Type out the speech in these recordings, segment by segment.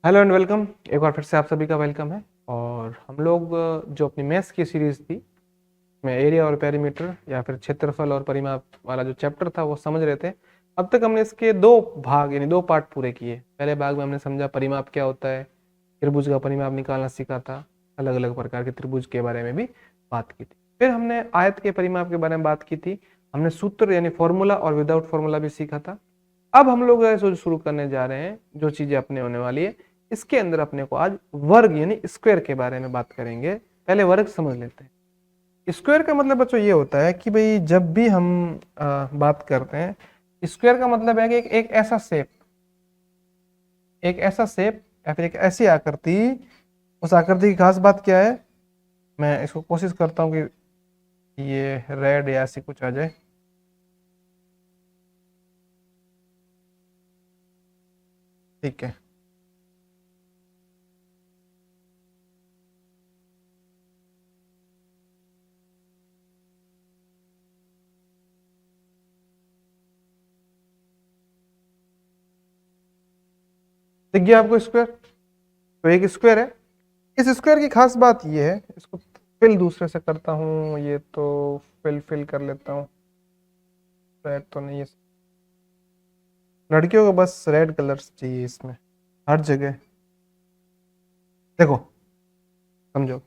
Hello and welcome. एक बार फिर से आप सभी का वेलकम है। और हम लोग जो अपनी मैथ्स की सीरीज थी में एरिया और पेरीमीटर या फिर क्षेत्रफल और परिमाप वाला जो चैप्टर था वो समझ रहे थे। अब तक हमने इसके दो भाग यानी दो पार्ट पूरे किए। पहले भाग में हमने समझा परिमाप क्या होता है, त्रिभुज का परिमाप निकालना सीखा था, अलग अलग प्रकार के त्रिभुज के बारे में भी बात की थी। फिर हमने आयत के परिमाप के बारे में बात की थी। हमने सूत्र यानी फॉर्मूला और विदाउट फॉर्मूला भी सीखा था। अब हम लोग शुरू करने जा रहे हैं जो चीजें अपने होने वाली है। इसके अंदर अपने को आज वर्ग यानी स्क्वायर के बारे में बात करेंगे। पहले वर्ग समझ लेते हैं। स्क्वायर का मतलब बच्चों ये होता है कि भाई जब भी हम बात करते हैं, स्क्वायर का मतलब है कि एक ऐसा शेप, या फिर एक ऐसी आकृति। उस आकृति की खास बात क्या है, मैं इसको कोशिश करता हूं कि ये रेड या ऐसी कुछ आ जाए। ठीक है, दिख गया आपको स्क्वायर? तो एक स्क्वायर है। इस स्क्वायर की खास बात ये है, इसको फिल दूसरे से करता हूँ, ये तो फिल कर लेता हूँ। रेड तो नहीं है, लड़कियों को बस रेड कलर चाहिए इसमें हर जगह। देखो, समझो,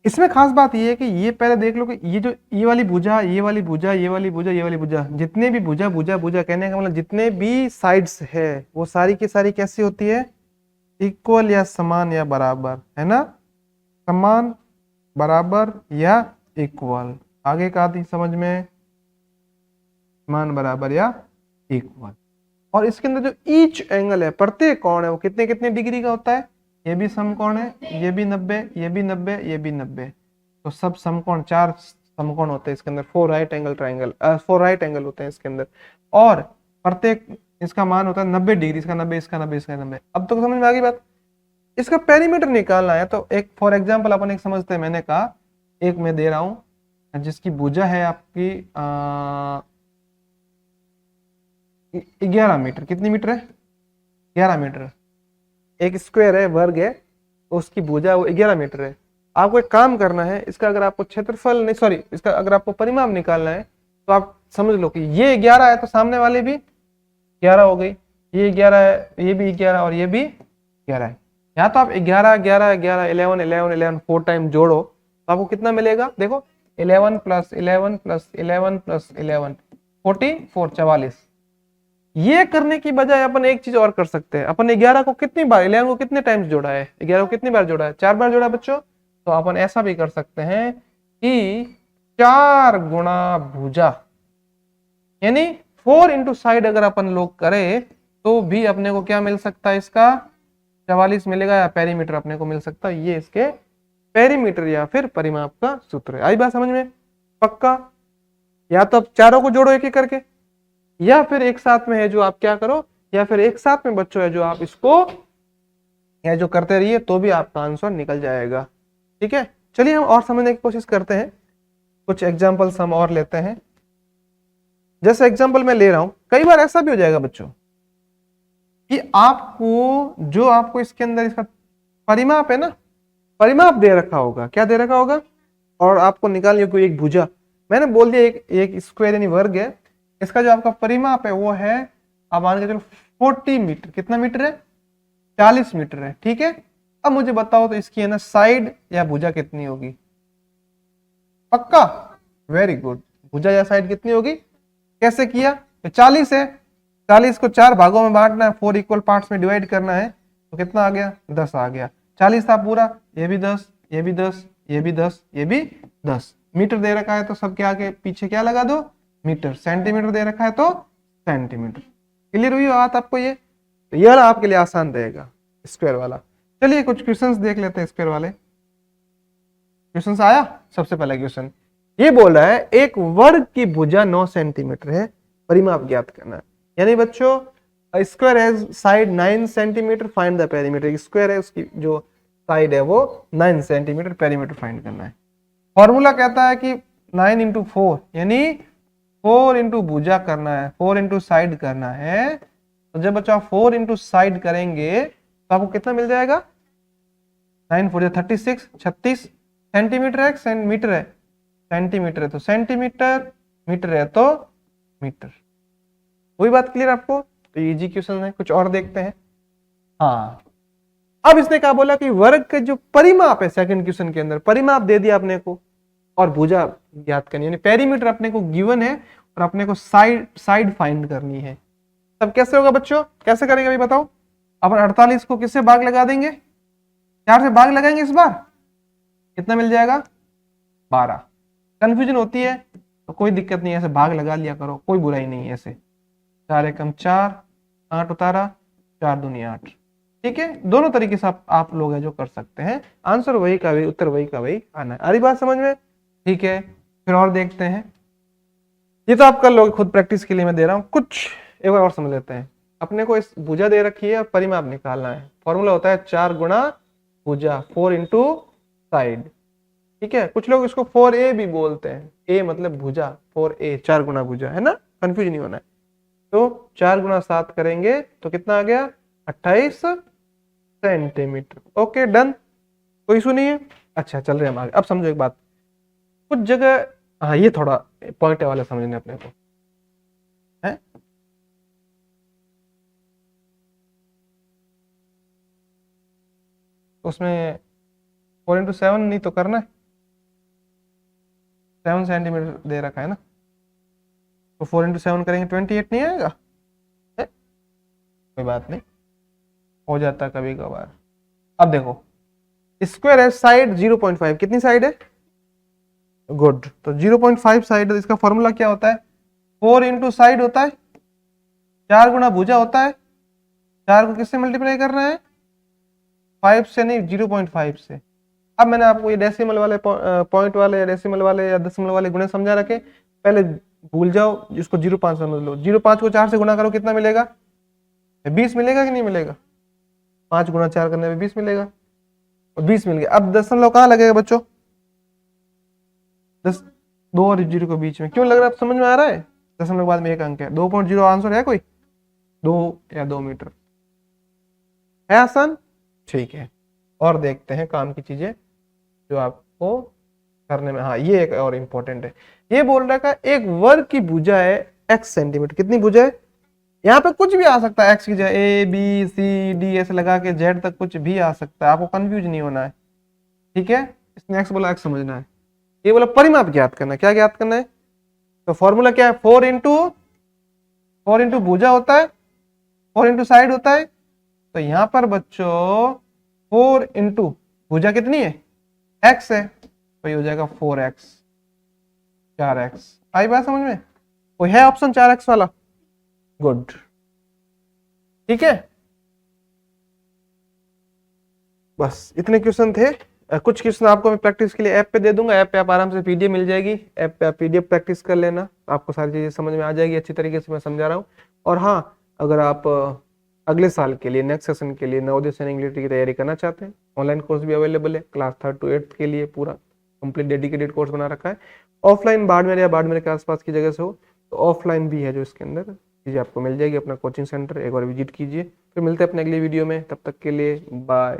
इसमें खास बात ये है कि ये पहले देख लो कि ये जो ये वाली भुजा, ये वाली भुजा, ये वाली भुजा, ये वाली भुजा, जितने भी भुजा भुजा भुजा कहने का मतलब जितने भी साइड्स है वो सारी की सारी कैसी होती है? इक्वल या समान या बराबर, है ना? समान, बराबर या इक्वल। आगे का आती समझ में, समान, बराबर या इक्वल। और इसके अंदर जो ईच एंगल है, प्रत्येक कोण है, वो कितने कितने डिग्री का होता है? ये भी समकोण है, ये भी 90, ये भी 90, ये भी 90। तो सब समकोण, चार समकोण होते हैं इसके अंदर। Four right angle triangle, four right angle होते हैं इसके अंदर। और प्रत्येक इसका मान होता है 90 डिग्री, इसका 90, इसका 90, इसका 90। अब तो समझ में आ गई बात। इसका पेरीमीटर निकालना है तो एक फॉर एग्जाम्पल अपन एक समझते हैं। मैंने कहा एक मैं दे रहा हूं जिसकी भुजा है आपकी 11 मीटर। कितनी मीटर है? 11 मीटर। एक स्क्वायर है, वर्ग है, तो उसकी भुजा वो 11 मीटर है। आपको एक काम करना है, इसका अगर आपको क्षेत्रफल नहीं, सॉरी, इसका अगर आपको परिमाप निकालना है तो आप समझ लो कि ये 11 है तो सामने वाले भी 11 हो गई, ये 11 है, ये भी 11 और ये भी 11 है। या तो आप 11 11 11 11 11 11 फोर टाइम जोड़ो तो आपको कितना मिलेगा? देखो, 11 प्लस 11 प्लस 11 प्लस 11, 44, 44। ये करने की बजाय अपन एक चीज और कर सकते हैं। अपन 11 को कितनी बार, 11 को कितने टाइम्स जोड़ा है? 11 को कितनी बार जोड़ा है? 4 बार जोड़ा बच्चों। तो अपन ऐसा भी कर सकते हैं कि 4 गुणा भुजा, यानी 4 इंटू साइड अगर अपन लोग करें तो भी अपने को क्या मिल सकता है? इसका 44 मिलेगा, या पेरीमीटर अपने को मिल सकता है। ये इसके पेरीमीटर या फिर परिमाप का सूत्र है। आई बात समझ में? पक्का? या तो अब चारों को जोड़ो एक एक करके, या फिर एक साथ में है जो आप क्या करो, या फिर एक साथ में बच्चों है जो आप इसको या जो करते रहिए तो भी आपका आंसर निकल जाएगा। ठीक है, चलिए हम और समझने की कोशिश करते हैं। कुछ एग्जांपल्स हम और लेते हैं। जैसे एग्जांपल मैं ले रहा हूं, कई बार ऐसा भी हो जाएगा बच्चों कि आपको इसके अंदर इसका परिमाप है ना, परिमाप दे रखा होगा। क्या दे रखा होगा? और आपको निकालनी कोई एक भुजा। मैंने बोल दिया एक स्क्वायर यानी वर्ग है, इसका जो आपका परिमाप है वो है, आप मान के चलो 40 मीटर। कितना मीटर है? 40 मीटर है। ठीक है, अब मुझे बताओ तो इसकी है ना साइड या भुजा कितनी होगी? पक्का? Very good. भुजा या साइड कितनी होगी? कैसे किया? तो 40 है, 40 को 4 भागों में बांटना है, 4 इक्वल पार्ट्स में डिवाइड करना है, तो कितना आ गया? 10 आ गया। 40 था पूरा, ये भी 10, ये भी 10, ये भी 10, ये भी 10। मीटर दे रखा है तो सबके आगे पीछे क्या लगा दो? मीटर। सेंटीमीटर दे रखा है तो सेंटीमीटर। क्लियर हुई बात आपको? ये तो यह आपके लिए आसान रहेगा स्क्वायर वाला। चलिए कुछ क्वेश्चंस देख लेते हैं स्क्वायर वाले। क्वेश्चन आया। सबसे पहला क्वेश्चन ये बोल रहा है एक वर्ग की भुजा 9 सेंटीमीटर है, परिमाप ज्ञात करना है। यानी बच्चों स्क्वायर है side 9 centimetre, find the perimeter. Square है उसकी जो साइड है वो 9 सेंटीमीटर, पेरीमीटर फाइंड करना है। फॉर्मूला कहता है कि 9 इंटू 4, यानी 4 इंटू भुजा करना है, 4 इंटू साइड करना है। तो जब बच्चा 4 इंटू साइड करेंगे तो आपको कितना मिल जाएगा, 9 4 36, 36 सेंटीमीटर है, मीटर है, सेंटीमीटर है तो सेंटीमीटर, मीटर है तो मीटर। वही बात क्लियर आपको? तो इजी क्वेश्चन है। कुछ और देखते हैं। हाँ, अब इसने क्या बोला कि वर्ग के जो परिमाप है, सेकंड क्वेश्चन के अंदर परिमाप दे दिया अपने को और भुजा ज्ञात करनी है, यानी पेरीमीटर अपने को गिवन है और अपने को साइड फाइंड करनी है। तब कैसे होगा बच्चों, कैसे करेंगे अभी बताओ? अपन 48 को किससे भाग लगा देंगे? 4 से भाग लगाएंगे इस बार, कितना मिल जाएगा? 12। कंफ्यूजन होती है तो कोई दिक्कत नहीं है, ऐसे भाग लगा लिया करो, कोई बुराई नहीं है ऐसे। 4 एकम 4, 8 उतारा, 4 दूनी 8। ठीक है, दोनों तरीके से आप लोग है जो कर सकते हैं। आंसर वही का वही, उत्तर वही का वही आना है। आ रही बात समझ में? ठीक है, फिर और देखते हैं। ये तो आप कर लोगे खुद, प्रैक्टिस के लिए मैं दे रहा हूं। कुछ एक बार और समझ लेते हैं। अपने को इस भुजा दे रखी है और परिमाप निकालना है। फॉर्मूला होता है 4 गुणा भुजा, 4 इंटू साइड। ठीक है, कुछ लोग इसको 4a भी बोलते हैं, a मतलब भुजा, 4a 4 गुणा भुजा, है ना, कंफ्यूज नहीं होना है। तो 4 गुणा 7 करेंगे तो कितना आ गया? 28 सेंटीमीटर। ओके डन, कोई इशू नहीं है। अच्छा चल रहे हैं हम आगे। अब समझो एक बात, कुछ जगह, हाँ ये थोड़ा पॉइंट वाला समझने अपने को है। उसमें 4 इंटू 7 नहीं तो करना है, 7 सेंटीमीटर दे रखा है ना, तो 4 इंटू 7 करेंगे 28 नहीं आएगा है? कोई बात नहीं, हो जाता कभी कभार। अब देखो स्क्वायर है, साइड 0.5, कितनी साइड है? गुड, तो 0.5 साइड, इसका फॉर्मूला क्या होता है? 4 इंटू साइड होता है, 4 गुना भुजा होता है। 4 को किससे मल्टीप्लाई करना है? 5 से नहीं, 0.5 से। अब मैंने आपको ये डेसिमल वाले पॉइंट वाले या डेसिमल वाले या दशमलव वाले गुणे समझा रखे, पहले भूल जाओ, जिसको 0.5 समझ लो। 0.5 को 4 से गुना करो, कितना मिलेगा? 20 मिलेगा कि नहीं मिलेगा? 5 गुना 4 करने में 20 मिलेगा, और 20 मिल गया। अब दशमलव कहाँ लगेगा बच्चों? 2 और 0 के बीच में। क्यों लग रहा है, समझ में आ रहा है? दशमलव के बाद में एक अंक है, 2.0 आंसर है कोई? 2 या 2 मीटर है, आसान। ठीक है, और देखते हैं काम की चीजें जो आपको करने में। हाँ, ये एक और इंपॉर्टेंट है। ये बोल रहा है एक वर्ग की भुजा है x सेंटीमीटर। कितनी भुजा है? यहाँ पे कुछ भी आ सकता है, x की जगह a b c d ऐसे लगा के z तक कुछ भी आ सकता है, आपको कंफ्यूज नहीं होना है। ठीक है, इसने x बोला, x समझना है। ये बोला परिमाप ज्ञात करना है। क्या ज्ञात करना है? तो फॉर्मूला क्या है? 4 इंटू भुजा होता है, 4 इंटू साइड होता है। तो यहां पर बच्चों 4 इंटू भुजा कितनी है? x है, तो ये हो जाएगा 4x, 4x। आई बात समझ में? कोई है ऑप्शन 4x वाला? गुड, ठीक है, बस इतने क्वेश्चन थे। कुछ क्वेश्चन आपको मैं प्रैक्टिस के लिए ऐप पे दे दूंगा, ऐप पे आप आराम से पीडीएफ मिल जाएगी, ऐप पे आप पीडीएफ प्रैक्टिस कर लेना, आपको सारी चीजें समझ में आ जाएगी अच्छी तरीके से, मैं समझा रहा हूँ। और हाँ, अगर आप अगले साल के लिए, नेक्स्ट सेशन के लिए नवोदय सैनिक इंग्लिश की तैयारी करना चाहते हैं, ऑनलाइन कोर्स भी अवेलेबल है, क्लास 3rd to 8th के लिए पूरा कंप्लीट डेडिकेटेड कोर्स बना रखा है। ऑफलाइन बाड़मेर या बाड़मेर के आसपास की जगह से हो तो ऑफलाइन भी है जो इसके अंदर चीजें आपको मिल जाएगी। अपना कोचिंग सेंटर एक बार विजिट कीजिए। फिर मिलते हैं अपने अगली वीडियो में, तब तक के लिए बाय।